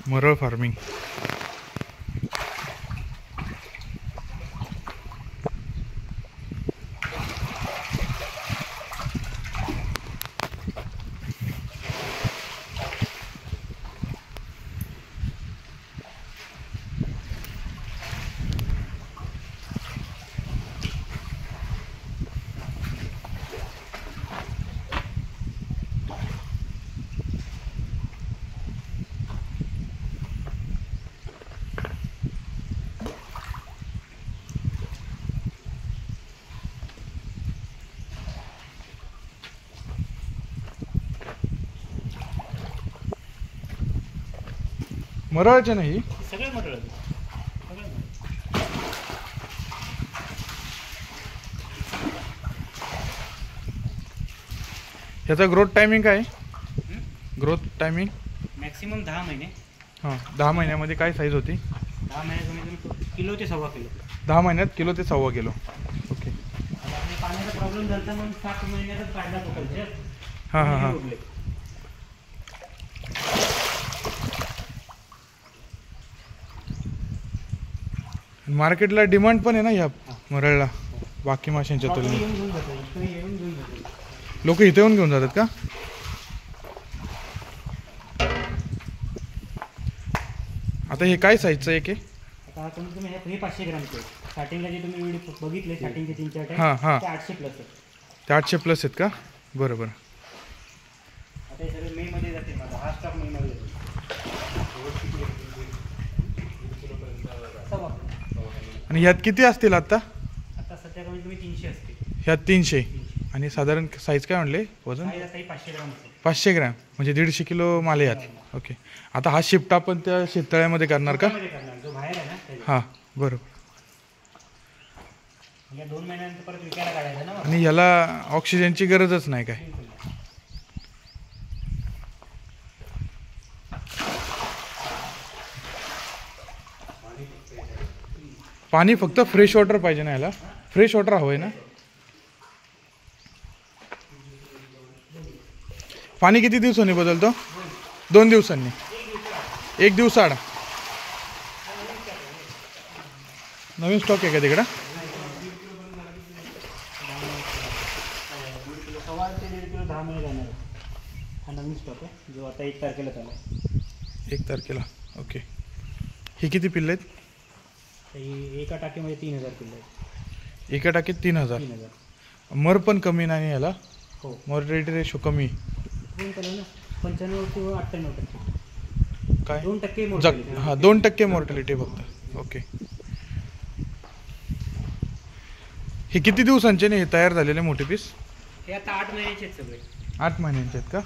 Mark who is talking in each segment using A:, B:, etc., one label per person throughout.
A: Maral farming. मरळचे नाही
B: सगळे मरळ.
A: ह्याचा ग्रोथ टायमिंग काय? ग्रोथ टायमिंग
B: मॅक्सिमम 10 महिने.
A: हां 10 महिन्यामध्ये काय साईज होती?
B: 10 महिन्यात किलो ते 1.25 किलो.
A: 10 महिन्यात किलो ते 1.25 किलो. ओके.
B: पाण्याचा प्रॉब्लेम झाला मग 7 महिन्यातच काढला तो कल्चर.
A: हां हां हां. मार्केटला डिमांड पण आहे ना ह्या मरळला बाकी माशांच्या तुलनेत. लोक इथे येऊन घेऊन जातात का? आता हे काय साईजचं एक आहे?
B: आता कमीत कमी हे 500 ग्रामचे. स्टार्टिंगला जे तुम्ही व्हिडिओ बघितले स्टार्टिंगचे 3-4
A: हां हां
B: ते 800 प्लस आहेत.
A: ते 800 प्लस आहेत का? बरोबर.
B: आता हे सगळे मे मध्ये जाते. माझा हा स्टॉक मे मध्ये जातो.
A: आणि ह्यात किती असतील आता?
B: आता सध्या कमीत कमी 300 असते.
A: ह्यात 300. आणि साधारण साईज काय म्हणले वजन?
B: 500 ग्राम.
A: 500 ग्रॅम म्हणजे 150 किलो माल यात. ओके. आता हा शिफ्ट आपण त्या शेततळ्यामध्ये करणार का?
B: जो बाहेर आहे ना.
A: हां बरोबर.
B: या 2 महिन्यानंतर परत विकायला काढायचं ना.
A: आणि ह्याला ऑक्सिजनची गरजच नाही काय? पाणी फक्त फ्रेश वॉटर पाहिजे ना ह्याला? फ्रेश वॉटर हवं आहे ना? पाणी किती दिवसांनी बदलतो? 2 दिवसांनी. 1 दिवसाआड. नवीन स्टॉक आहे का तिकडं?
B: 10 महिने जाणार. हा नवीन स्टॉक आहे जो आता 1 तारखेला चालू.
A: 1 तारखेला. ओके. हे किती पिल्ले आहेत?
B: एका टाकीमध्ये 3000 किलो आहेत.
A: एका टाकीत 3000.
B: 3000.
A: मर पण कमी नाही ह्याला?
B: हो.
A: मॉर्टॅलिटी रेशो कमी.
B: 95 किंवा 98%.
A: काय?
B: 2%
A: हां 2% मॉर्टॅलिटी फक्त. ओके. हे किती दिवसांचे नाही हे तयार झालेले मोठे पीस?
B: हे आता 8 महिन्याचे आहेत सगळे.
A: 8 महिन्यांचे आहेत का?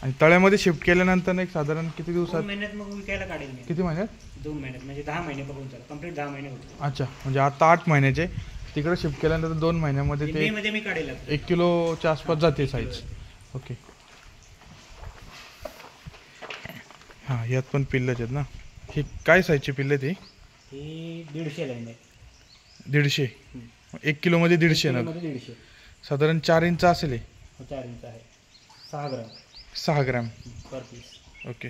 A: आणि तळ्यामध्ये शिफ्ट केल्यानंतर एक साधारण किती
B: 2
A: दिवसात?
B: महिन्यात मग विकायला काढेल मी.
A: किती महिन्यात?
B: 2 महिन्यात म्हणजे 10 महिने बघून चला. कंप्लीट 10 महिने होते.
A: अच्छा म्हणजे आता 8 महिन्याचे. तिकडे शिफ्ट केल्यानंतर 2 महिन्यामध्ये
B: मे
A: ते
B: मध्ये मी काढेल.
A: 1 किलोच्या आसपास जाते साईज. ओके. हां यात पण पिल्लच आहेत ना. ही काय साईजची पिल्ले ती?
B: ही 150 लाईन आहे.
A: 150. 1 किलोमध्ये 150 ना?
B: 150.
A: साधारण 4 इंच असेल हे.
B: 4 इंच आहे. 6 ग्राम.
A: 6 ग्रॅम.
B: पर पीस.
A: ओके.